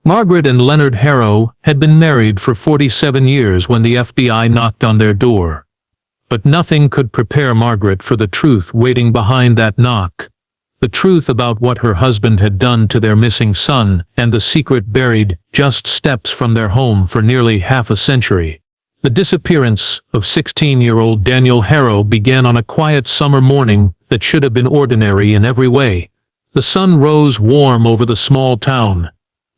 Margaret and Leonard Harrow had been married for 47 years when the FBI knocked on their door. But nothing could prepare Margaret for the truth waiting behind that knock. The truth about what her husband had done to their missing son, and the secret buried just steps from their home for nearly half a century. The disappearance of 16-year-old Daniel Harrow began on a quiet summer morning that should have been ordinary in every way. The sun rose warm over the small town.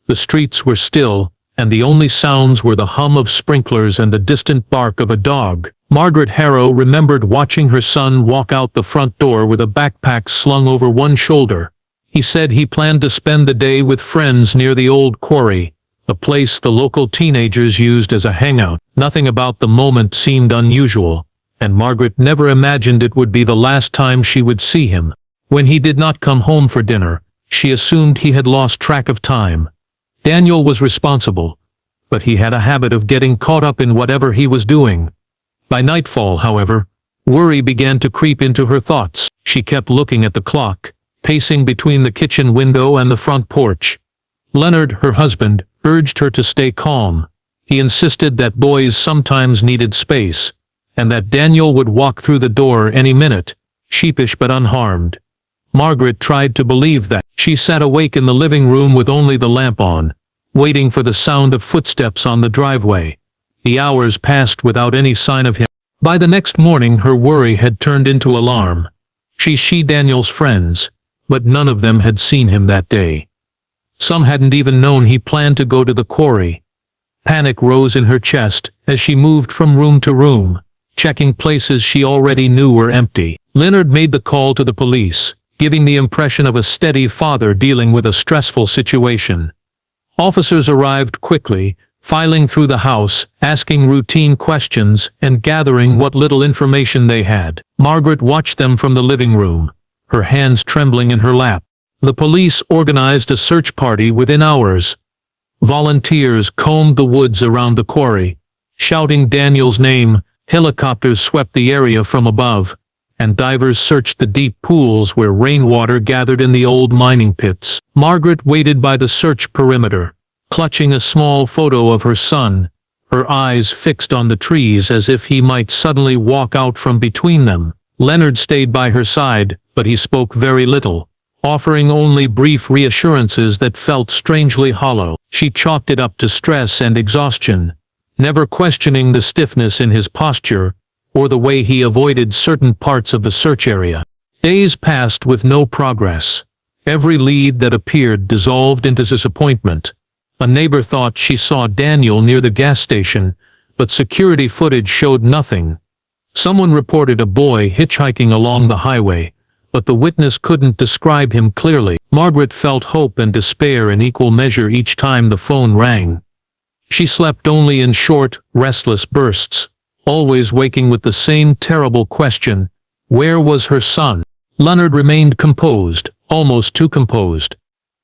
The streets were still, and the only sounds were the hum of sprinklers and the distant bark of a dog. Margaret Harrow remembered watching her son walk out the front door with a backpack slung over one shoulder. He said he planned to spend the day with friends near the old quarry, a place the local teenagers used as a hangout. Nothing about the moment seemed unusual, and Margaret never imagined it would be the last time she would see him. When he did not come home for dinner, she assumed he had lost track of time. Daniel was responsible, but he had a habit of getting caught up in whatever he was doing. By nightfall, however, worry began to creep into her thoughts. She kept looking at the clock, pacing between the kitchen window and the front porch. Leonard, her husband, urged her to stay calm. He insisted that boys sometimes needed space, and that Daniel would walk through the door any minute, sheepish but unharmed. Margaret tried to believe that. She sat awake in the living room with only the lamp on, waiting for the sound of footsteps on the driveway. The hours passed without any sign of him. By the next morning her worry had turned into alarm. She Daniel's friends, but none of them had seen him that day. Some hadn't even known he planned to go to the quarry. Panic rose in her chest as she moved from room to room, checking places she already knew were empty. Leonard made the call to the police, giving the impression of a steady father dealing with a stressful situation. Officers arrived quickly, filing through the house, asking routine questions and gathering what little information they had. Margaret watched them from the living room, her hands trembling in her lap. The police organized a search party within hours. Volunteers combed the woods around the quarry, shouting Daniel's name. Helicopters swept the area from above, and divers searched the deep pools where rainwater gathered in the old mining pits. Margaret waited by the search perimeter, clutching a small photo of her son, her eyes fixed on the trees as if he might suddenly walk out from between them. Leonard stayed by her side, but he spoke very little, offering only brief reassurances that felt strangely hollow. She chalked it up to stress and exhaustion, never questioning the stiffness in his posture or the way he avoided certain parts of the search area. Days passed with no progress. Every lead that appeared dissolved into disappointment. A neighbor thought she saw Daniel near the gas station, but security footage showed nothing. Someone reported a boy hitchhiking along the highway, but the witness couldn't describe him clearly. Margaret felt hope and despair in equal measure each time the phone rang. She slept only in short, restless bursts, always waking with the same terrible question: where was her son? Leonard remained composed, almost too composed.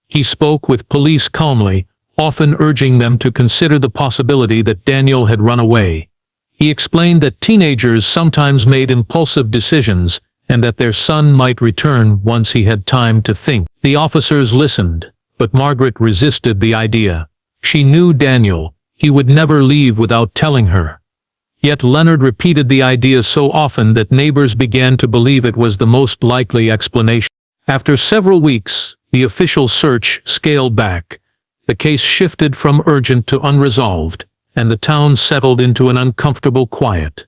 He spoke with police calmly, often urging them to consider the possibility that Daniel had run away. He explained that teenagers sometimes made impulsive decisions, and that their son might return once he had time to think. The officers listened, but Margaret resisted the idea. She knew Daniel. He would never leave without telling her. Yet Leonard repeated the idea so often that neighbors began to believe it was the most likely explanation. After several weeks, the official search scaled back. The case shifted from urgent to unresolved, and the town settled into an uncomfortable quiet.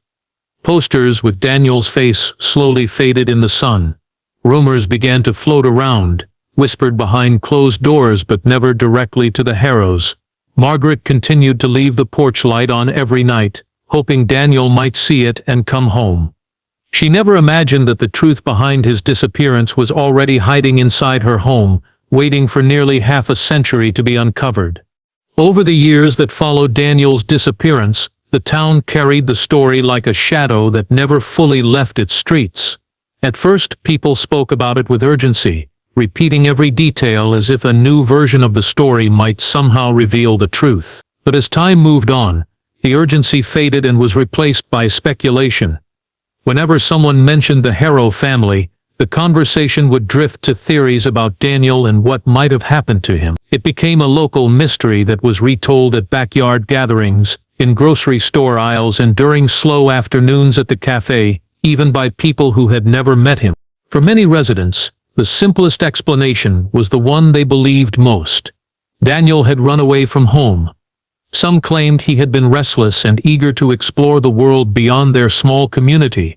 Posters with Daniel's face slowly faded in the sun. Rumors began to float around, whispered behind closed doors but never directly to the Harrows. Margaret continued to leave the porch light on every night, hoping Daniel might see it and come home. She never imagined that the truth behind his disappearance was already hiding inside her home, waiting for nearly half a century to be uncovered. Over the years that followed Daniel's disappearance, the town carried the story like a shadow that never fully left its streets. At first, people spoke about it with urgency, repeating every detail as if a new version of the story might somehow reveal the truth. But as time moved on, the urgency faded and was replaced by speculation. Whenever someone mentioned the Harrow family, The conversation would drift to theories about Daniel and what might have happened to him. It became a local mystery that was retold at backyard gatherings, in grocery store aisles, and during slow afternoons at the cafe, even by people who had never met him. For many residents, the simplest explanation was the one they believed most. Daniel had run away from home. Some claimed he had been restless and eager to explore the world beyond their small community.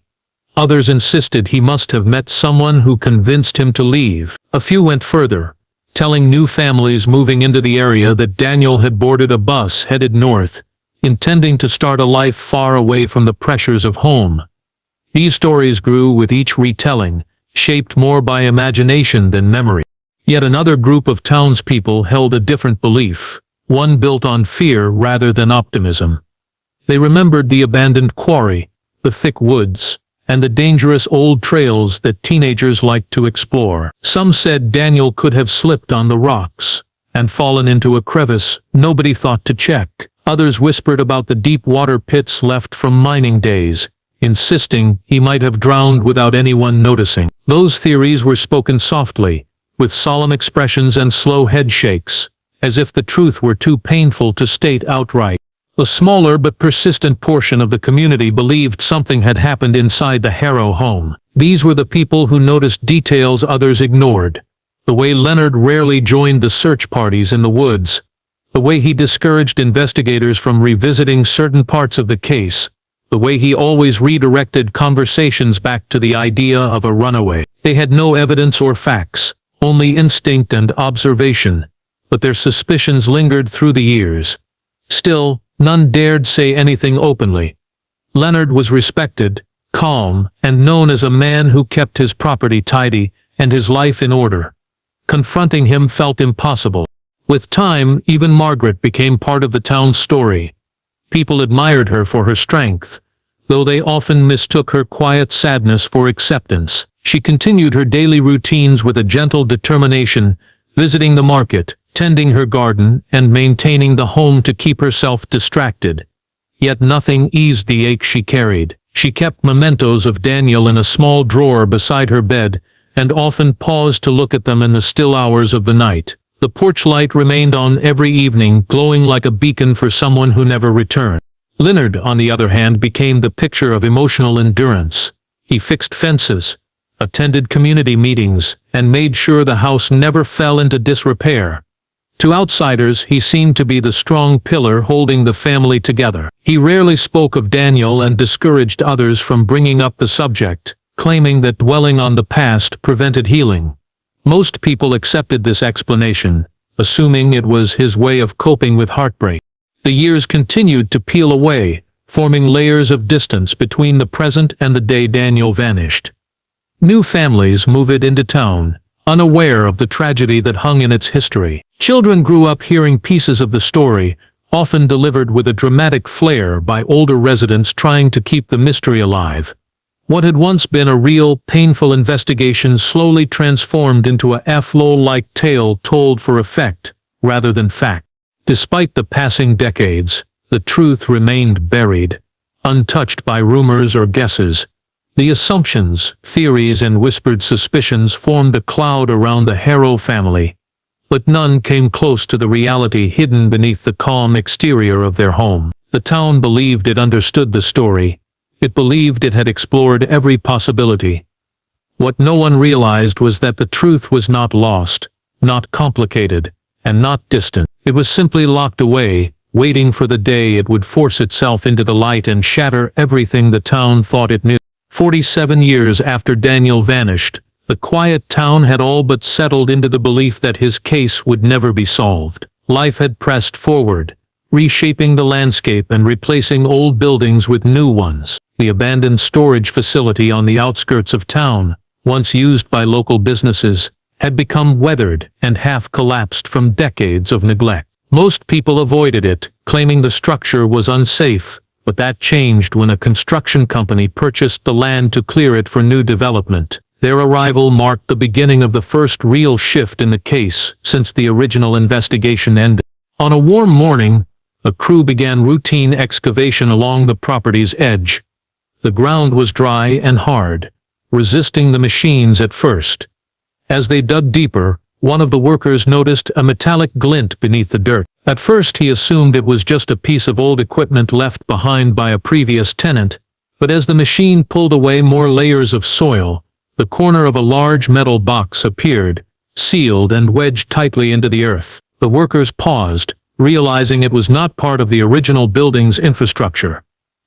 Others insisted he must have met someone who convinced him to leave. A few went further, telling new families moving into the area that Daniel had boarded a bus headed north, intending to start a life far away from the pressures of home. These stories grew with each retelling, shaped more by imagination than memory. Yet another group of townspeople held a different belief, one built on fear rather than optimism. They remembered the abandoned quarry, the thick woods, and the dangerous old trails that teenagers liked to explore. Some said Daniel could have slipped on the rocks and fallen into a crevice nobody thought to check. Others whispered about the deep water pits left from mining days, insisting he might have drowned without anyone noticing. Those theories were spoken softly, with solemn expressions and slow head shakes, as if the truth were too painful to state outright. A smaller but persistent portion of the community believed something had happened inside the Harrow home. These were the people who noticed details others ignored. The way Leonard rarely joined the search parties in the woods. The way he discouraged investigators from revisiting certain parts of the case. The way he always redirected conversations back to the idea of a runaway. They had no evidence or facts, only instinct and observation, but their suspicions lingered through the years. Still, none dared say anything openly. Leonard was respected, calm, and known as a man who kept his property tidy and his life in order. Confronting him felt impossible. With time, even Margaret became part of the town's story. People admired her for her strength, though they often mistook her quiet sadness for acceptance. She continued her daily routines with a gentle determination, visiting the market, tending her garden, and maintaining the home to keep herself distracted. Yet nothing eased the ache she carried. She kept mementos of Daniel in a small drawer beside her bed, and often paused to look at them in the still hours of the night. The porch light remained on every evening, glowing like a beacon for someone who never returned. Leonard, on the other hand, became the picture of emotional endurance. He fixed fences, attended community meetings, and made sure the house never fell into disrepair. To outsiders, he seemed to be the strong pillar holding the family together. He rarely spoke of Daniel and discouraged others from bringing up the subject, claiming that dwelling on the past prevented healing. Most people accepted this explanation, assuming it was his way of coping with heartbreak. The years continued to peel away, forming layers of distance between the present and the day Daniel vanished. New families moved into town, unaware of the tragedy that hung in its history. Children grew up hearing pieces of the story, often delivered with a dramatic flair by older residents trying to keep the mystery alive. What had once been a real, painful investigation slowly transformed into a FLO-like tale told for effect, rather than fact. Despite the passing decades, the truth remained buried, untouched by rumors or guesses. The assumptions, theories, and whispered suspicions formed a cloud around the Harrow family, but none came close to the reality hidden beneath the calm exterior of their home. The town believed it understood the story. It believed it had explored every possibility. What no one realized was that the truth was not lost, not complicated, and not distant. It was simply locked away, waiting for the day it would force itself into the light and shatter everything the town thought it knew. 47 years after Daniel vanished, the quiet town had all but settled into the belief that his case would never be solved. Life had pressed forward, reshaping the landscape and replacing old buildings with new ones. The abandoned storage facility on the outskirts of town, once used by local businesses, had become weathered and half-collapsed from decades of neglect. Most people avoided it, claiming the structure was unsafe, but that changed when a construction company purchased the land to clear it for new development. Their arrival marked the beginning of the first real shift in the case since the original investigation ended. On a warm morning, a crew began routine excavation along the property's edge. The ground was dry and hard, resisting the machines at first. As they dug deeper, one of the workers noticed a metallic glint beneath the dirt. At first he assumed it was just a piece of old equipment left behind by a previous tenant, but as the machine pulled away more layers of soil, the corner of a large metal box appeared, sealed and wedged tightly into the earth. The workers paused, realizing it was not part of the original building's infrastructure.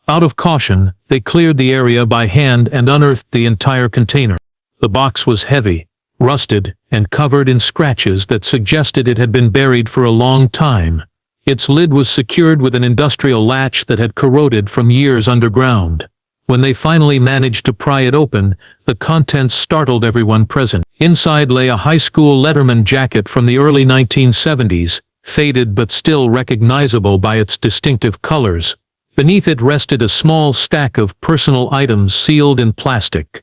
Out of caution, they cleared the area by hand and unearthed the entire container. The box was heavy, rusted, and covered in scratches that suggested it had been buried for a long time. Its lid was secured with an industrial latch that had corroded from years underground. When they finally managed to pry it open, the contents startled everyone present. Inside lay a high school letterman jacket from the early 1970s, faded but still recognizable by its distinctive colors. Beneath it rested a small stack of personal items sealed in plastic.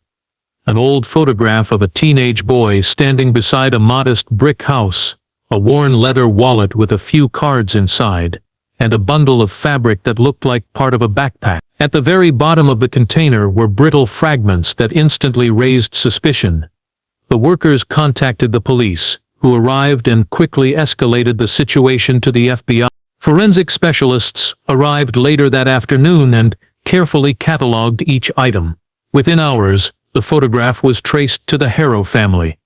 An old photograph of a teenage boy standing beside a modest brick house, a worn leather wallet with a few cards inside, and a bundle of fabric that looked like part of a backpack. At the very bottom of the container were brittle fragments that instantly raised suspicion. The workers contacted the police, who arrived and quickly escalated the situation to the FBI. Forensic specialists arrived later that afternoon and carefully catalogued each item. Within hours, the photograph was traced to the Harrow family.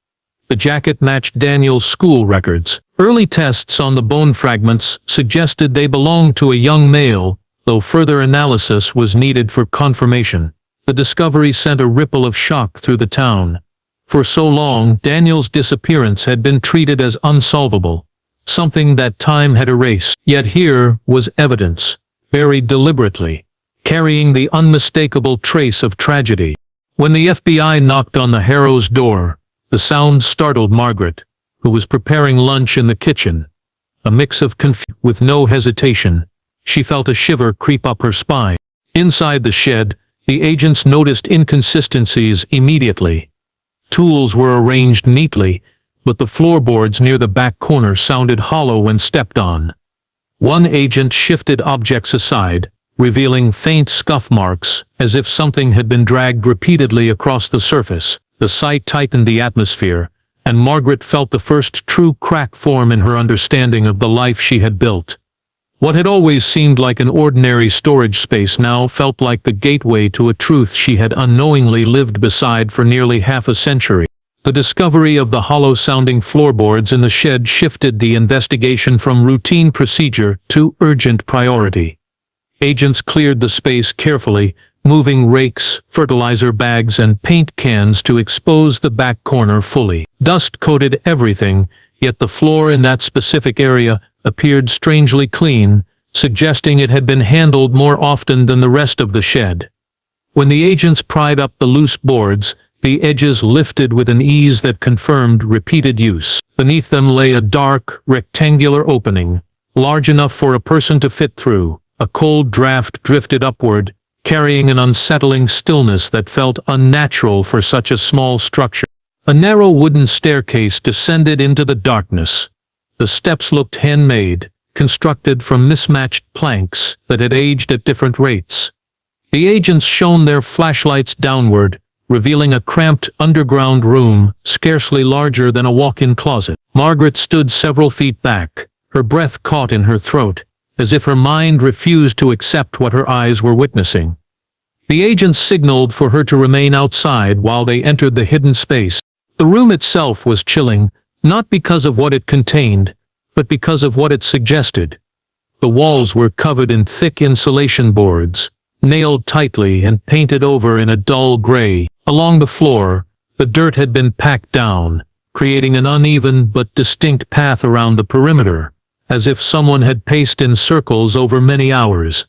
The jacket matched Daniel's school records. Early tests on the bone fragments suggested they belonged to a young male, though further analysis was needed for confirmation. The discovery sent a ripple of shock through the town. For so long, Daniel's disappearance had been treated as unsolvable, something that time had erased. Yet here was evidence, buried deliberately, carrying the unmistakable trace of tragedy. When the FBI knocked on the Harrows' door, the sound startled Margaret, who was preparing lunch in the kitchen. A mix of confusion. With no hesitation, she felt a shiver creep up her spine. Inside the shed, the agents noticed inconsistencies immediately. Tools were arranged neatly, but the floorboards near the back corner sounded hollow when stepped on. One agent shifted objects aside, revealing faint scuff marks, as if something had been dragged repeatedly across the surface. The sight tightened the atmosphere, and Margaret felt the first true crack form in her understanding of the life she had built. What had always seemed like an ordinary storage space now felt like the gateway to a truth she had unknowingly lived beside for nearly half a century. The discovery of the hollow-sounding floorboards in the shed shifted the investigation from routine procedure to urgent priority. Agents cleared the space carefully, moving rakes, fertilizer bags, and paint cans to expose the back corner fully. Dust coated everything, yet the floor in that specific area appeared strangely clean, suggesting it had been handled more often than the rest of the shed. When the agents pried up the loose boards, the edges lifted with an ease that confirmed repeated use. Beneath them lay a dark, rectangular opening, large enough for a person to fit through. A cold draft drifted upward, carrying an unsettling stillness that felt unnatural for such a small structure. A narrow wooden staircase descended into the darkness. The steps looked handmade, constructed from mismatched planks that had aged at different rates. The agents shone their flashlights downward, revealing a cramped underground room, scarcely larger than a walk-in closet. Margaret stood several feet back, her breath caught in her throat, as if her mind refused to accept what her eyes were witnessing. The agents signaled for her to remain outside while they entered the hidden space. The room itself was chilling, not because of what it contained, but because of what it suggested. The walls were covered in thick insulation boards, nailed tightly and painted over in a dull gray. Along the floor, the dirt had been packed down, creating an uneven but distinct path around the perimeter, as if someone had paced in circles over many hours.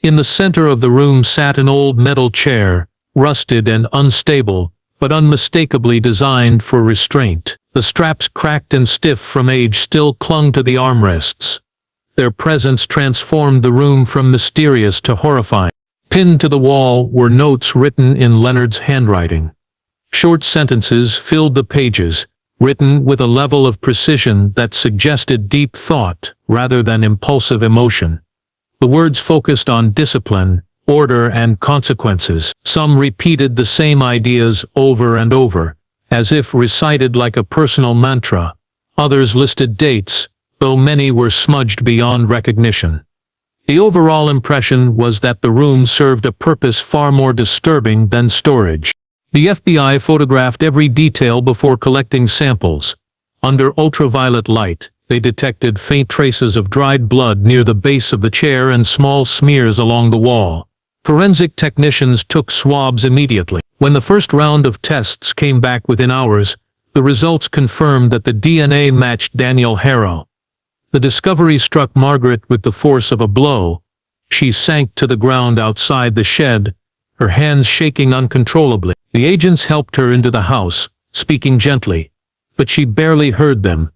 In the center of the room sat an old metal chair, rusted and unstable, but unmistakably designed for restraint. The straps, cracked and stiff from age, still clung to the armrests. Their presence transformed the room from mysterious to horrifying. Pinned to the wall were notes written in Leonard's handwriting. Short sentences filled the pages, written with a level of precision that suggested deep thought rather than impulsive emotion. The words focused on discipline, order and consequences. Some repeated the same ideas over and over, as if recited like a personal mantra. Others listed dates, though many were smudged beyond recognition. The overall impression was that the room served a purpose far more disturbing than storage. The FBI photographed every detail before collecting samples. Under ultraviolet light, they detected faint traces of dried blood near the base of the chair and small smears along the wall. Forensic technicians took swabs immediately. When the first round of tests came back within hours, the results confirmed that the DNA matched Daniel Harrow. The discovery struck Margaret with the force of a blow. She sank to the ground outside the shed, her hands shaking uncontrollably. The agents helped her into the house, speaking gently, but she barely heard them.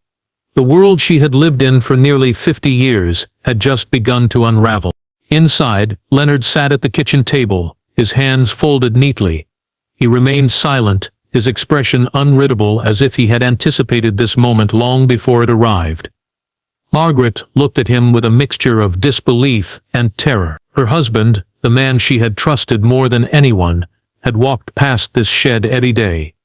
The world she had lived in for nearly 50 years had just begun to unravel. Inside, Leonard sat at the kitchen table, his hands folded neatly. He remained silent, his expression unreadable, as if he had anticipated this moment long before it arrived. Margaret looked at him with a mixture of disbelief and terror. Her husband, the man she had trusted more than anyone, had walked past this shed every day.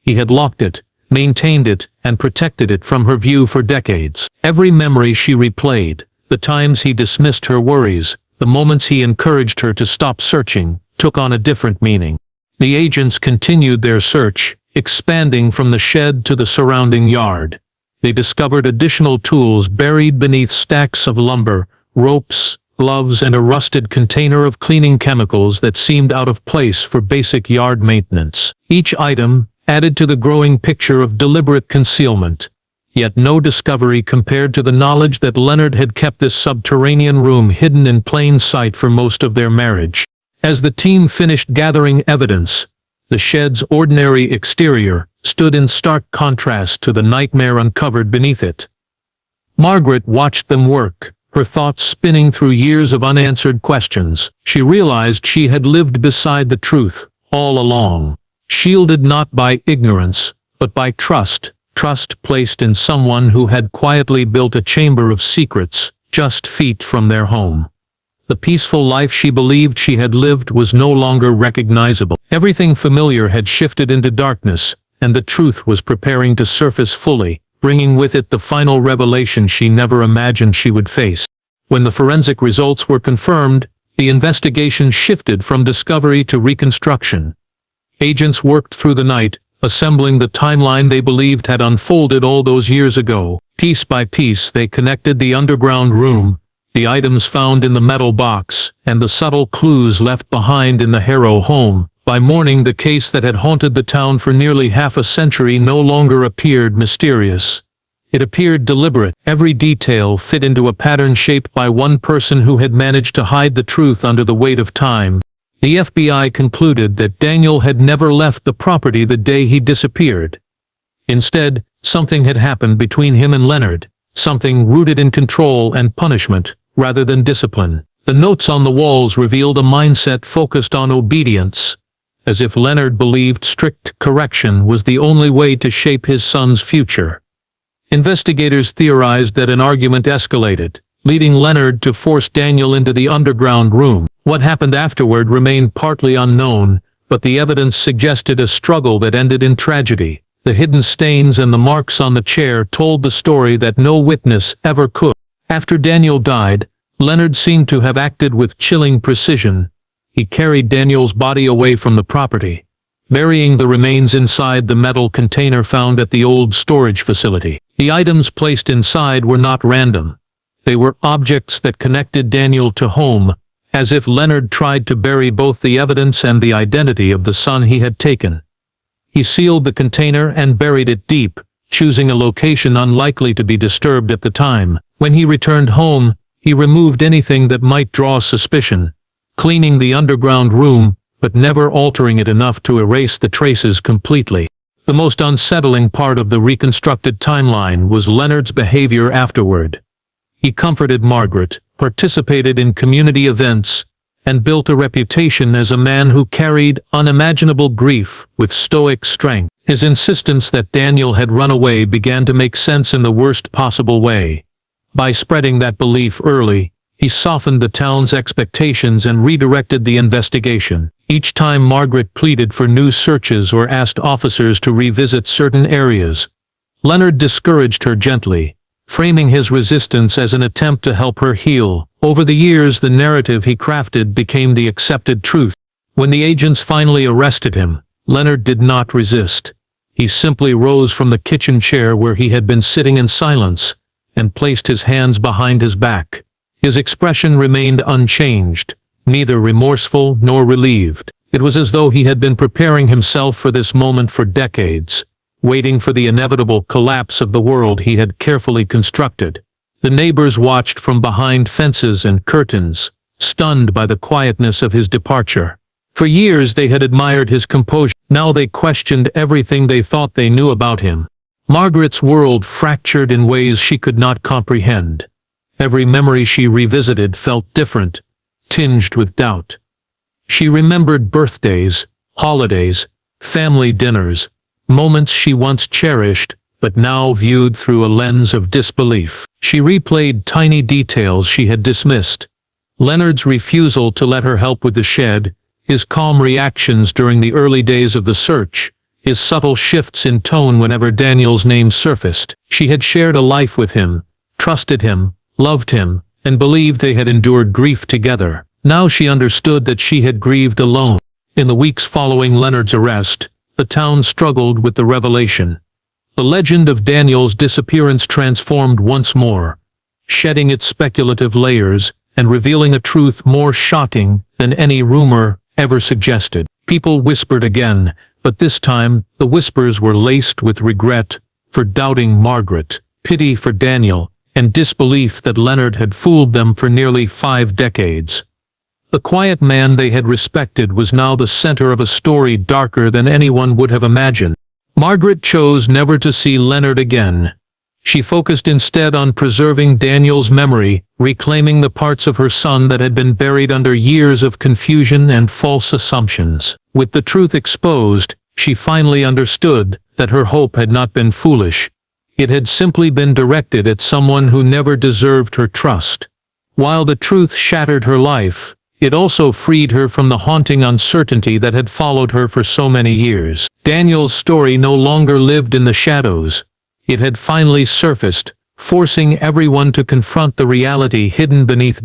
He had locked it, maintained it, and protected it from her view for decades. Every memory she replayed, the times he dismissed her worries, the moments he encouraged her to stop searching, took on a different meaning. The agents continued their search, expanding from the shed to the surrounding yard. They discovered additional tools buried beneath stacks of lumber, ropes, gloves, and a rusted container of cleaning chemicals that seemed out of place for basic yard maintenance. Each item added to the growing picture of deliberate concealment. Yet no discovery compared to the knowledge that Leonard had kept this subterranean room hidden in plain sight for most of their marriage. As the team finished gathering evidence, the shed's ordinary exterior stood in stark contrast to the nightmare uncovered beneath it. Margaret watched them work, her thoughts spinning through years of unanswered questions. She realized she had lived beside the truth all along, shielded not by ignorance, but by trust placed in someone who had quietly built a chamber of secrets just feet from their home. The peaceful life she believed she had lived was no longer recognizable. Everything familiar had shifted into darkness, and the truth was preparing to surface fully, bringing with it the final revelation she never imagined she would face. When the forensic results were confirmed, the investigation shifted from discovery to reconstruction. Agents worked through the night, assembling the timeline they believed had unfolded all those years ago. Piece by piece they connected the underground room, the items found in the metal box, and the subtle clues left behind in the Harrow home. By morning, the case that had haunted the town for nearly half a century no longer appeared mysterious. It appeared deliberate. Every detail fit into a pattern shaped by one person who had managed to hide the truth under the weight of time. The FBI concluded that Daniel had never left the property the day he disappeared. Instead, something had happened between him and Leonard, something rooted in control and punishment, rather than discipline. The notes on the walls revealed a mindset focused on obedience, as if Leonard believed strict correction was the only way to shape his son's future. Investigators theorized that an argument escalated, leading Leonard to force Daniel into the underground room. What happened afterward remained partly unknown, but the evidence suggested a struggle that ended in tragedy. The hidden stains and the marks on the chair told the story that no witness ever could. After Daniel died, Leonard seemed to have acted with chilling precision. He carried Daniel's body away from the property, burying the remains inside the metal container found at the old storage facility. The items placed inside were not random. They were objects that connected Daniel to home, as if Leonard tried to bury both the evidence and the identity of the son he had taken. He sealed the container and buried it deep, choosing a location unlikely to be disturbed at the time. When he returned home, he removed anything that might draw suspicion, cleaning the underground room, but never altering it enough to erase the traces completely. The most unsettling part of the reconstructed timeline was Leonard's behavior afterward. He comforted Margaret, participated in community events, and built a reputation as a man who carried unimaginable grief with stoic strength. His insistence that Daniel had run away began to make sense in the worst possible way. By spreading that belief early, He softened the town's expectations and redirected the investigation. Each time Margaret pleaded for new searches or asked officers to revisit certain areas, Leonard discouraged her gently, framing his resistance as an attempt to help her heal. Over the years, the narrative he crafted became the accepted truth. When the agents finally arrested him, Leonard did not resist. He simply rose from the kitchen chair where he had been sitting in silence and placed his hands behind his back. His expression remained unchanged, neither remorseful nor relieved. It was as though he had been preparing himself for this moment for decades, waiting for the inevitable collapse of the world he had carefully constructed. The neighbors watched from behind fences and curtains, stunned by the quietness of his departure. For years they had admired his composure. Now they questioned everything they thought they knew about him. Margaret's world fractured in ways she could not comprehend. Every memory she revisited felt different, tinged with doubt. She remembered birthdays, holidays, family dinners, moments she once cherished, but now viewed through a lens of disbelief. She replayed tiny details she had dismissed. Leonard's refusal to let her help with the shed, his calm reactions during the early days of the search, his subtle shifts in tone whenever Daniel's name surfaced. She had shared a life with him, trusted him, loved him, and believed they had endured grief together. Now she understood that she had grieved alone. In the weeks following Leonard's arrest, the town struggled with the revelation. The legend of Daniel's disappearance transformed once more, shedding its speculative layers and revealing a truth more shocking than any rumor ever suggested. People whispered again, but this time the whispers were laced with regret for doubting Margaret, pity for Daniel, and disbelief that Leonard had fooled them for nearly 5 decades. The quiet man they had respected was now the center of a story darker than anyone would have imagined. Margaret chose never to see Leonard again. She focused instead on preserving Daniel's memory, reclaiming the parts of her son that had been buried under years of confusion and false assumptions. With the truth exposed, she finally understood that her hope had not been foolish. It had simply been directed at someone who never deserved her trust. While the truth shattered her life, it also freed her from the haunting uncertainty that had followed her for so many years. Daniel's story no longer lived in the shadows. It had finally surfaced, forcing everyone to confront the reality hidden beneath